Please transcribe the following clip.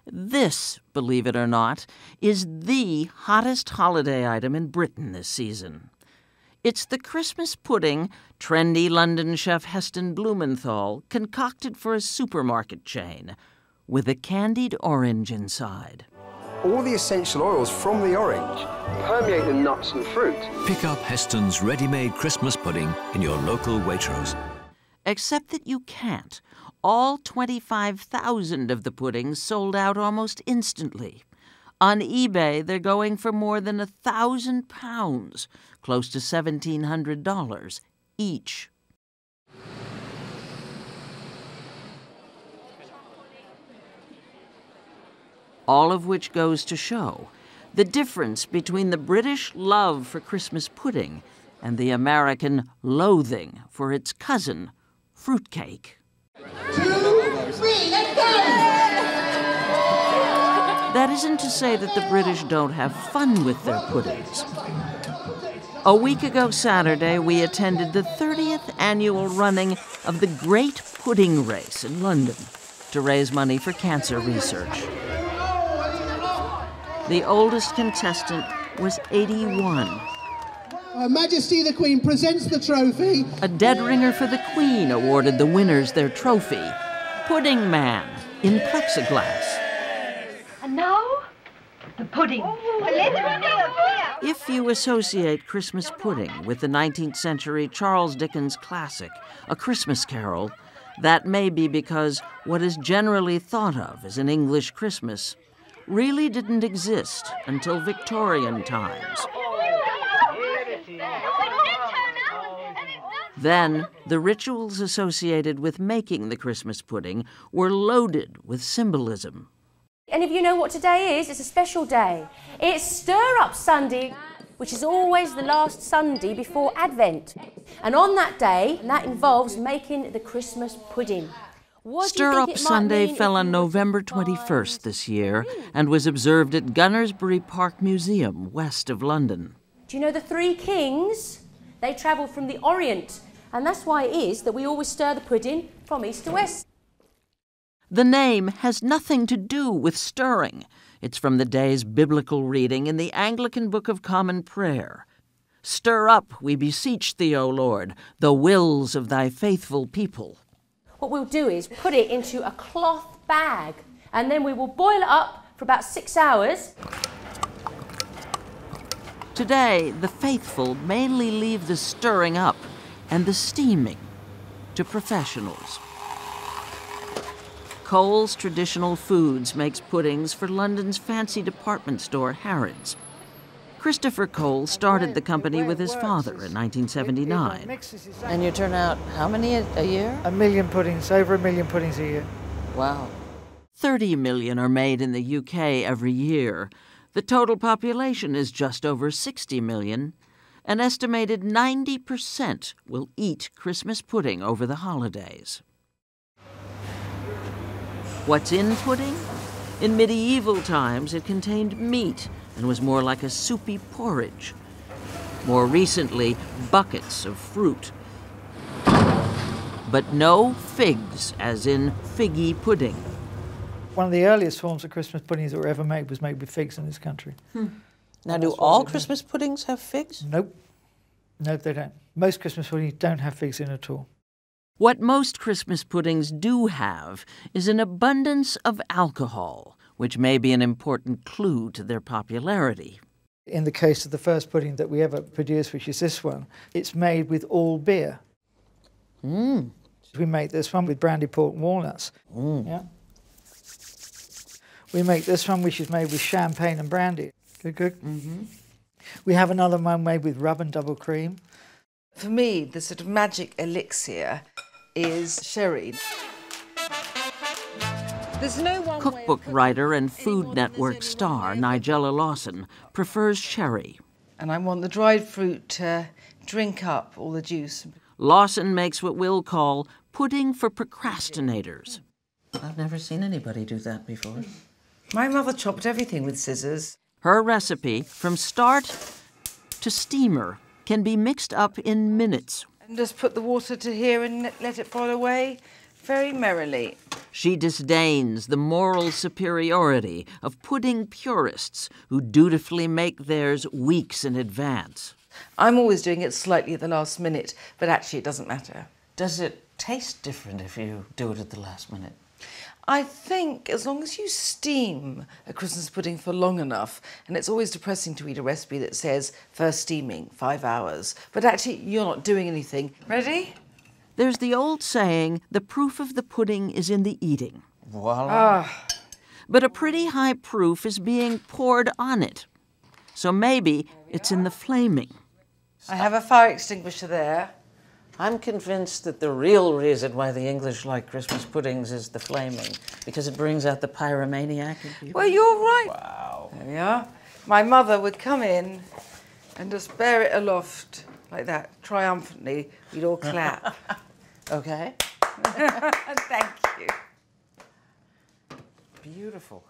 This, believe it or not, is the hottest holiday item in Britain this season. It's the Christmas pudding trendy London chef Heston Blumenthal concocted for a supermarket chain, with a candied orange inside. All the essential oils from the orange permeate the nuts and fruit. Pick up Heston's ready-made Christmas pudding in your local Waitrose. Except that you can't. All 25,000 of the puddings sold out almost instantly. On eBay, they're going for more than £1,000, close to $1,700 each. All of which goes to show the difference between the British love for Christmas pudding and the American loathing for its cousin, fruitcake. 2, 3, let's go! That isn't to say that the British don't have fun with their puddings. A week ago Saturday, we attended the 30th annual running of the Great Pudding Race in London to raise money for cancer research. The oldest contestant was 81. Her Majesty the Queen presents the trophy. A dead ringer for the Queen awarded the winners their trophy, Pudding Man, in plexiglass. And now, the pudding. If you associate Christmas pudding with the 19th century Charles Dickens classic, A Christmas Carol, that may be because what is generally thought of as an English Christmas really didn't exist until Victorian times. Then, the rituals associated with making the Christmas pudding were loaded with symbolism. And if you know what today is, it's a special day. It's Stir Up Sunday, which is always the last Sunday before Advent. And on that day, that involves making the Christmas pudding. Stir Up Sunday fell on November 21st this year and was observed at Gunnersbury Park Museum, west of London. Do you know the three kings? They travelled from the Orient, and that's why it is that we always stir the pudding from east to west. The name has nothing to do with stirring. It's from the day's biblical reading in the Anglican Book of Common Prayer. Stir up, we beseech thee, O Lord, the wills of thy faithful people. What we'll do is put it into a cloth bag, and then we will boil it up for about 6 hours. Today, the faithful mainly leave the stirring up and the steaming to professionals. Coles Traditional Foods makes puddings for London's fancy department store Harrods. Christopher Cole started the company with his father in 1979. And you turn out how many a year? 1 million puddings, over 1 million puddings a year. Wow. 30 million are made in the UK every year. The total population is just over 60 million. An estimated 90% will eat Christmas pudding over the holidays. What's in pudding? In medieval times, it contained meat and was more like a soupy porridge. More recently, buckets of fruit. But no figs, as in figgy pudding. One of the earliest forms of Christmas puddings that were ever made was made with figs in this country. Now, do all Christmas puddings have figs? Nope. Nope, they don't. Most Christmas puddings don't have figs in at all. What most Christmas puddings do have is an abundance of alcohol, which may be an important clue to their popularity. In the case of the first pudding that we ever produced, which is this one, it's made with all beer. We make this one with brandy port and walnuts. Yeah. We make this one, which is made with champagne and brandy. Good, good. We have another one made with rub and double cream. For me, the sort of magic elixir is sherry. There's no one Cookbook writer and Food Network star Nigella Lawson prefers sherry. And I want the dried fruit to drink up all the juice. Lawson makes what we'll call pudding for procrastinators. I've never seen anybody do that before. My mother chopped everything with scissors. Her recipe, from start to steamer, can be mixed up in minutes. And just put the water to here and let it boil away very merrily. She disdains the moral superiority of pudding purists who dutifully make theirs weeks in advance. I'm always doing it slightly at the last minute, but actually it doesn't matter. Does it taste different if you do it at the last minute? I think as long as you steam a Christmas pudding for long enough, and it's always depressing to read a recipe that says first steaming, 5 hours, but actually you're not doing anything. Ready? There's the old saying, the proof of the pudding is in the eating. Voila. But a pretty high proof is being poured on it. So maybe it's in the flaming. I have a fire extinguisher there. I'm convinced that the real reason why the English like Christmas puddings is the flaming, because it brings out the pyromaniac in people. Well, you're right. Wow. There we are. My mother would come in and just bear it aloft like that, triumphantly. We'd all clap. Okay. Thank you. Beautiful.